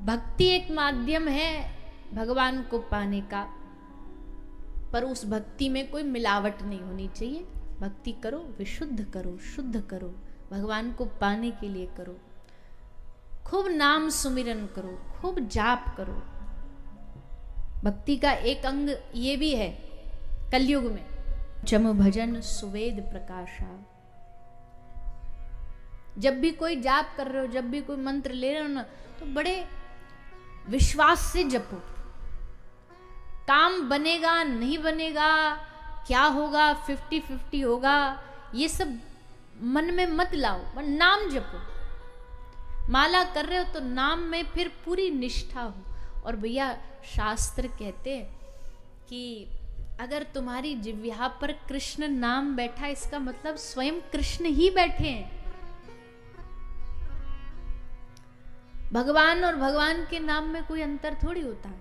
भक्ति एक माध्यम है भगवान को पाने का, पर उस भक्ति में कोई मिलावट नहीं होनी चाहिए। भक्ति करो, विशुद्ध करो, शुद्ध करो, भगवान को पाने के लिए करो। खूब नाम सुमिरन करो, खूब जाप करो। भक्ति का एक अंग ये भी है कलयुग में, जम भजन सुवेद प्रकाशा। जब भी कोई जाप कर रहे हो, जब भी कोई मंत्र ले रहे हो ना, तो बड़े विश्वास से जपो। काम बनेगा नहीं बनेगा, क्या होगा, 50-50 होगा, ये सब मन में मत लाओ, पर नाम जपो। माला कर रहे हो तो नाम में फिर पूरी निष्ठा हो। और भैया शास्त्र कहते हैं कि अगर तुम्हारी जिह्वा पर कृष्ण नाम बैठा, इसका मतलब स्वयं कृष्ण ही बैठे हैं। भगवान और भगवान के नाम में कोई अंतर थोड़ी होता है,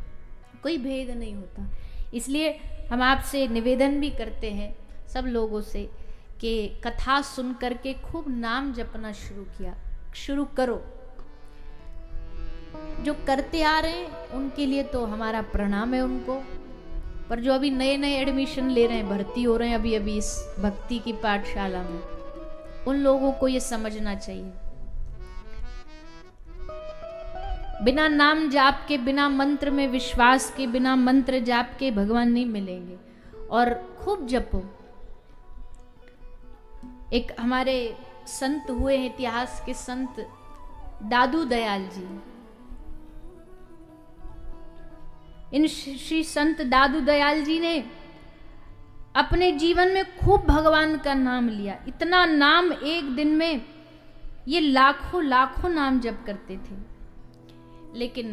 कोई भेद नहीं होता। इसलिए हम आपसे निवेदन भी करते हैं सब लोगों से कि कथा सुन करके खूब नाम जपना शुरू करो। जो करते आ रहे हैं उनके लिए तो हमारा प्रणाम है उनको, पर जो अभी नए नए एडमिशन ले रहे हैं, भर्ती हो रहे हैं अभी अभी इस भक्ति की पाठशाला में, उन लोगों को ये समझना चाहिए, बिना नाम जाप के, बिना मंत्र में विश्वास के, बिना मंत्र जाप के भगवान नहीं मिलेंगे। और खूब जपो। एक हमारे संत हुए हैं, इतिहास के संत दादू दयाल जी। इन श्री संत दादू दयाल जी ने अपने जीवन में खूब भगवान का नाम लिया। इतना नाम एक दिन में ये लाखों लाखों नाम जप करते थे। लेकिन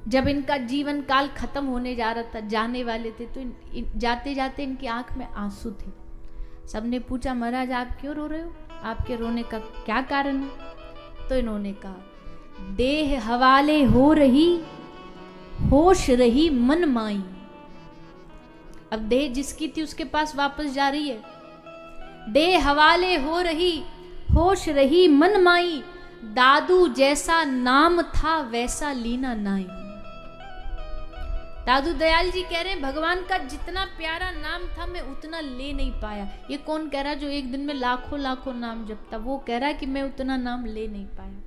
जब इनका जीवन काल खत्म होने जा रहा था, जाने वाले थे, तो जाते जाते इनकी आंख में आंसू थे। सबने पूछा, महाराज आप क्यों रो रहे हो, आपके रोने का क्या कारण है? तो इन्होंने कहा, देह हवाले हो रही, होश रही मन माई। अब देह जिसकी थी उसके पास वापस जा रही है। देह हवाले हो रही, होश रही मन माई, दादू जैसा नाम था वैसा लीना नाई। दादू दयाल जी कह रहे हैं, भगवान का जितना प्यारा नाम था मैं उतना ले नहीं पाया। ये कौन कह रहा जो एक दिन में लाखों लाखों नाम जपता, वो कह रहा है कि मैं उतना नाम ले नहीं पाया।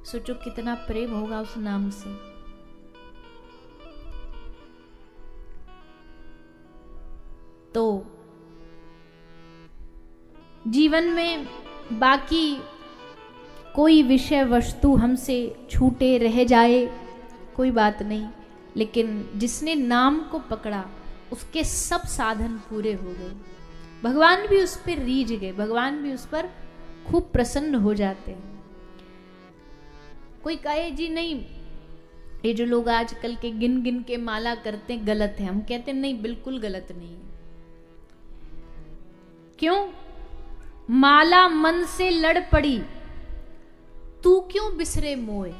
सोचो कितना प्रेम होगा उस नाम से। तो जीवन में बाकी कोई विषय वस्तु हमसे छूटे रह जाए कोई बात नहीं, लेकिन जिसने नाम को पकड़ा उसके सब साधन पूरे हो गए। भगवान भी उस पर रीझ गए, भगवान भी उस पर खूब प्रसन्न हो जाते हैं। कोई कहे जी नहीं, ये जो लोग आजकल के गिन गिन के माला करते हैं गलत है। हम कहते हैं नहीं, बिल्कुल गलत नहीं है। क्यों? माला मन से लड़ पड़ी, तू क्यों बिसरे मोए।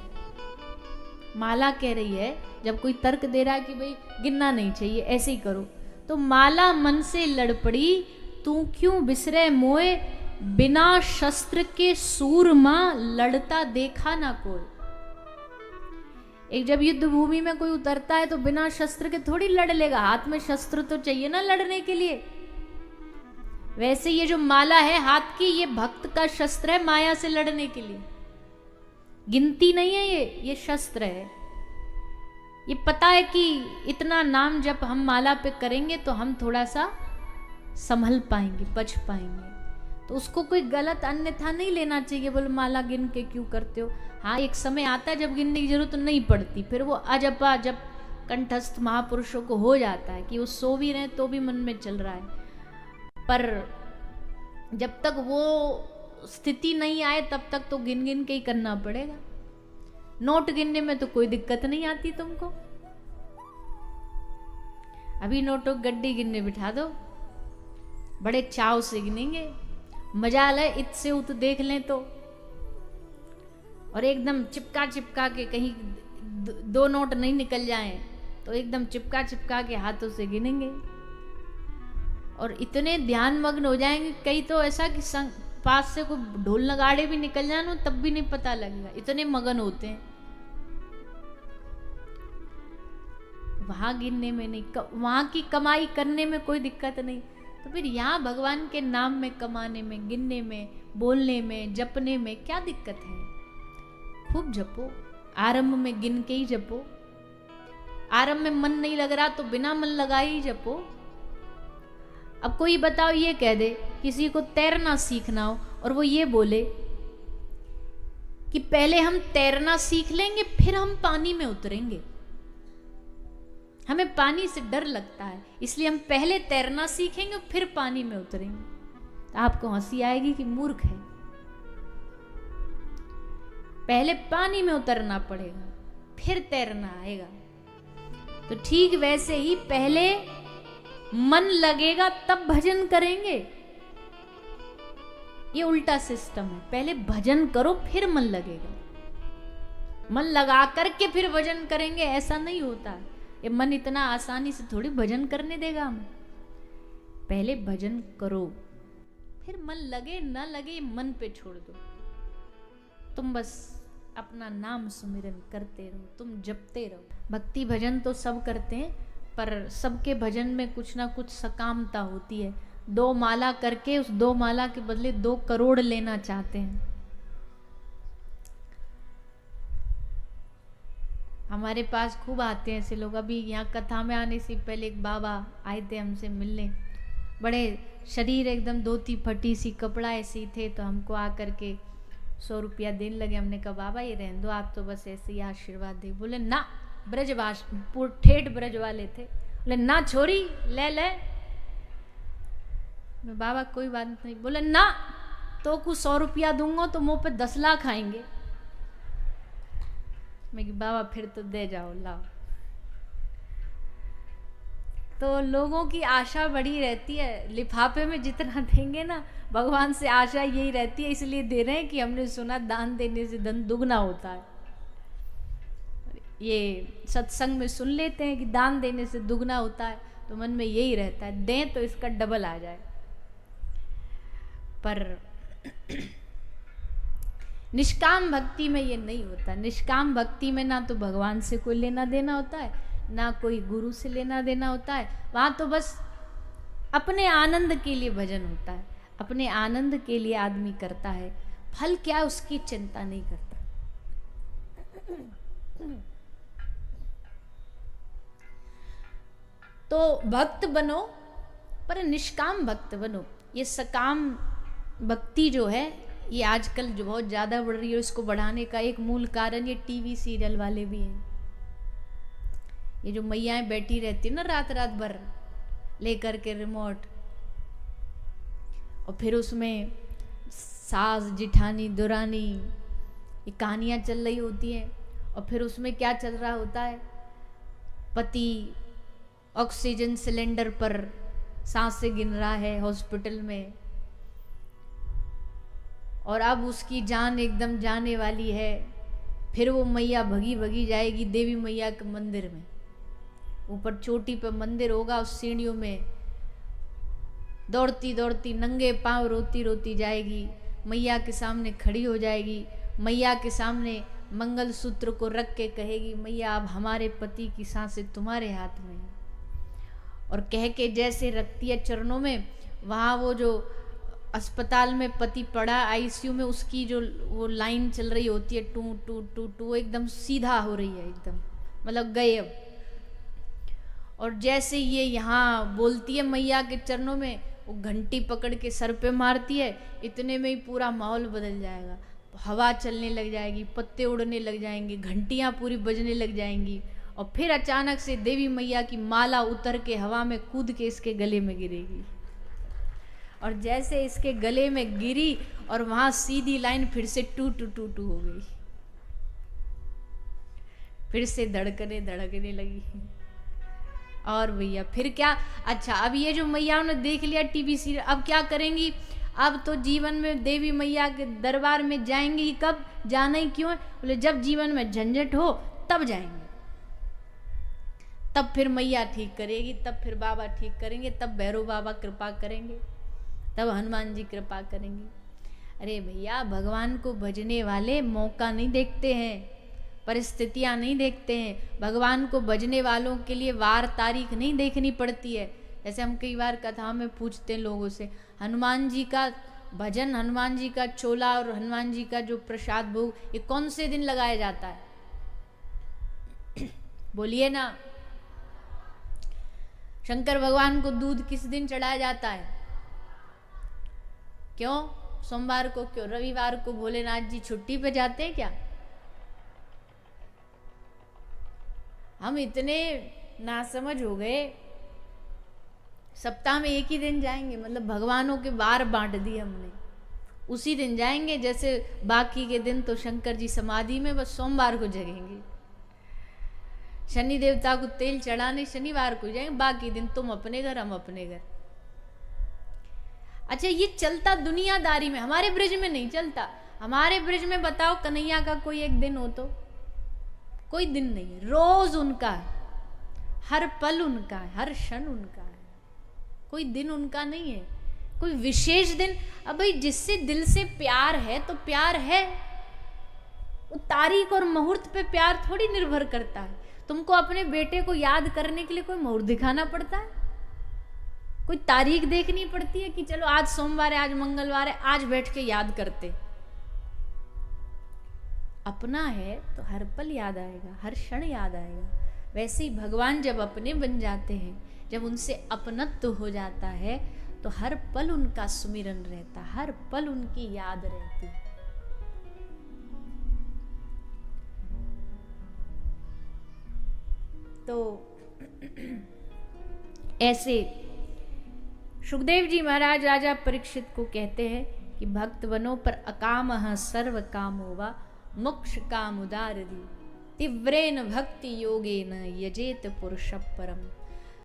माला कह रही है, जब कोई तर्क दे रहा है कि भाई गिनना नहीं चाहिए, ऐसे ही करो, तो माला मन से लड़ पड़ी, तू क्यों बिसरे मोए, बिना शस्त्र के सूरमा लड़ता देखा ना कोई। एक जब युद्ध भूमि में कोई उतरता है तो बिना शस्त्र के थोड़ी लड़ लेगा, हाथ में शस्त्र तो चाहिए ना लड़ने के लिए। वैसे ये जो माला है हाथ की, ये भक्त का शस्त्र है माया से लड़ने के लिए। गिनती नहीं है ये शस्त्र है। ये पता है कि इतना नाम जब हम माला पे करेंगे तो हम थोड़ा सा संभल पाएंगे, बच पाएंगे। तो उसको कोई गलत अन्यथा नहीं लेना चाहिए, बोले माला गिन के क्यों करते हो। हाँ, एक समय आता है जब गिनने की जरूरत नहीं पड़ती, फिर वो अजपा जब कंठस्थ महापुरुषों को हो जाता है कि वो सो भी रहे तो भी मन में चल रहा है। पर जब तक वो स्थिति नहीं आए तब तक तो गिन गिन के ही करना पड़ेगा। नोट गिनने में तो कोई दिक्कत नहीं आती तुमको। अभी नोटों गड्डी गिनने बिठा दो, बड़े चाव से गिनेंगे। मजाल है इत से उत देख लें तो, और एकदम चिपका चिपका के कहीं दो नोट नहीं निकल जाएं तो एकदम चिपका चिपका के हाथों से गिनेंगे। और इतने ध्यान मग्न हो जाएंगे, कई तो ऐसा कि पास से कोई ढोल नगाड़े भी निकल जाए ना तब भी नहीं पता लगेगा, इतने मगन होते हैं वहां गिनने में नहीं, वहां की कमाई करने में कोई दिक्कत नहीं, तो फिर यहाँ भगवान के नाम में कमाने में, गिनने में, बोलने में, जपने में क्या दिक्कत है? खूब जपो, आरंभ में गिन के ही जपो। आरंभ में मन नहीं लग रहा तो बिना मन लगाए ही जपो। अब कोई बताओ ये कह दे किसी को तैरना सीखना हो और वो ये बोले कि पहले हम तैरना सीख लेंगे फिर हम पानी में उतरेंगे, हमें पानी से डर लगता है इसलिए हम पहले तैरना सीखेंगे फिर पानी में उतरेंगे, तो आपको हंसी आएगी कि मूर्ख है। पहले पानी में उतरना पड़ेगा फिर तैरना आएगा। तो ठीक वैसे ही पहले मन लगेगा तब भजन करेंगे, ये उल्टा सिस्टम है। पहले भजन करो फिर मन लगेगा, मन लगा करके फिर भजन करेंगे, ऐसा नहीं होता। ये मन इतना आसानी से थोड़ी भजन करने देगा हमें। पहले भजन करो फिर मन लगे ना लगे मन पे छोड़ दो। तुम बस अपना नाम सुमिरन करते रहो, तुम जपते रहो। भक्ति भजन तो सब करते हैं पर सबके भजन में कुछ ना कुछ सकामता होती है। 2 माला करके उस 2 माला के बदले 2 करोड़ लेना चाहते हैं। हमारे पास खूब आते हैं ऐसे लोग। अभी यहाँ कथा में आने से पहले एक बाबा आए थे हमसे मिलने, बड़े शरीर एकदम धोती फटी सी, कपड़ा ऐसे ही थे, तो हमको आकर के 100 रुपया देने लगे। हमने कहा बाबा ये रहने दो, आप तो बस ऐसे ही आशीर्वाद दे। बोले ना, ब्रजवास ठेठ ब्रज वाले थे। बोले ना छोरी ले ले। मैं बाबा कोई बात नहीं। बोले ना तो कुछ 100 रुपया दूंगा तो मुंह पे 10 लाख आएंगे। मैं कि बाबा फिर तो दे जाओ, लाओ। तो लोगों की आशा बड़ी रहती है, लिफाफे में जितना देंगे ना, भगवान से आशा यही रहती है, इसलिए दे रहे हैं कि हमने सुना दान देने से धन दुगना होता है। ये सत्संग में सुन लेते हैं कि दान देने से दुगना होता है, तो मन में यही रहता है दें तो इसका डबल आ जाए। पर निष्काम भक्ति में ये नहीं होता। निष्काम भक्ति में ना तो भगवान से कोई लेना देना होता है, ना कोई गुरु से लेना देना होता है। वहां तो बस अपने आनंद के लिए भजन होता है, अपने आनंद के लिए आदमी करता है, फल क्या उसकी चिंता नहीं करता। तो भक्त बनो पर निष्काम भक्त बनो। ये सकाम भक्ति जो है ये आजकल जो बहुत ज्यादा बढ़ रही है, इसको बढ़ाने का एक मूल कारण ये टीवी सीरियल वाले भी हैं। ये जो मैयाएं बैठी रहती है ना रात रात भर लेकर के रिमोट, और फिर उसमें सास जिठानी दुरानी ये कहानियां चल रही होती हैं, और फिर उसमें क्या चल रहा होता है, पति ऑक्सीजन सिलेंडर पर सांसें गिन रहा है हॉस्पिटल में, और अब उसकी जान एकदम जाने वाली है। फिर वो मैया भगी भगी जाएगी देवी मैया के मंदिर में, ऊपर चोटी पे मंदिर होगा, उस सीढ़ियों में दौड़ती दौड़ती नंगे पांव रोती रोती जाएगी, मैया के सामने खड़ी हो जाएगी, मैया के सामने मंगलसूत्र को रख के कहेगी मैया अब हमारे पति की सांसें तुम्हारे हाथ में है। और कह के जैसे रखती है चरणों में, वहाँ वो जो अस्पताल में पति पड़ा आईसीयू में, उसकी जो वो लाइन चल रही होती है टू टू टू टू, एकदम सीधा हो रही है, एकदम मतलब गए अब। और जैसे ये यहाँ बोलती है मैया के चरणों में, वो घंटी पकड़ के सर पे मारती है, इतने में ही पूरा माहौल बदल जाएगा। हवा चलने लग जाएगी, पत्ते उड़ने लग जाएंगे, घंटियाँ पूरी बजने लग जाएंगी, और फिर अचानक से देवी मैया की माला उतर के हवा में कूद के इसके गले में गिरेगी। और जैसे इसके गले में गिरी और वहां सीधी लाइन फिर से टू टू टू टू हो गई, फिर से धड़कने धड़कने लगी। और भैया फिर क्या, अच्छा अब ये जो मैयाओं ने देख लिया टीवी सीरियल, अब क्या करेंगी, अब तो जीवन में देवी मैया के दरबार में जाएंगी। कब जाना ही क्यों है, बोले जब जीवन में झंझट हो तब जाएंगे, तब फिर मैया ठीक करेगी, तब फिर बाबा ठीक करेंगे, तब भैरव बाबा कृपा करेंगे, तब हनुमान जी कृपा करेंगे। अरे भैया, भगवान को भजने वाले मौका नहीं देखते हैं, परिस्थितियां नहीं देखते हैं। भगवान को भजने वालों के लिए वार तारीख नहीं देखनी पड़ती है। जैसे हम कई बार कथा में पूछते हैं लोगों से, हनुमान जी का भजन, हनुमान जी का चोला और हनुमान जी का जो प्रसाद भोग, ये कौन से दिन लगाया जाता है? बोलिए ना। शंकर भगवान को दूध किस दिन चढ़ाया जाता है? क्यों? सोमवार को क्यों? रविवार को भोलेनाथ जी छुट्टी पे जाते हैं क्या? हम इतने नासमझ हो गए, सप्ताह में एक ही दिन जाएंगे, मतलब भगवानों के वार बांट दिए हमने, उसी दिन जाएंगे। जैसे बाकी के दिन तो शंकर जी समाधि में, बस सोमवार को जगेंगे। शनि देवता को तेल चढ़ाने शनिवार को जाएंगे, बाकी दिन तुम अपने घर, हम अपने घर। अच्छा, ये चलता दुनियादारी में, हमारे ब्रिज में नहीं चलता। हमारे ब्रिज में बताओ, कन्हैया का कोई एक दिन हो तो? कोई दिन नहीं है, रोज उनका है, हर पल उनका है, हर क्षण उनका है, कोई दिन उनका नहीं है, कोई विशेष दिन। अब भाई जिससे दिल से प्यार है तो प्यार है, वो तारीख और मुहूर्त पे प्यार थोड़ी निर्भर करता है। तुमको अपने बेटे को याद करने के लिए कोई मुहूर्त दिखाना पड़ता है? कोई तारीख देखनी पड़ती है कि चलो आज सोमवार है, आज मंगलवार है, आज बैठ के याद करते? अपना है तो हर पल याद आएगा, हर क्षण याद आएगा। वैसे ही भगवान जब अपने बन जाते हैं, जब उनसे अपनत्व हो जाता है, तो हर पल उनका सुमिरन रहता, हर पल उनकी याद रहती। तो ऐसे सुखदेव जी महाराज राजा परीक्षित को कहते हैं कि भक्त बनो पर अकामः सर्व कामोवा मोक्ष काम उदार दी तीव्रेन भक्ति योगेन यजेत पुरुष परम।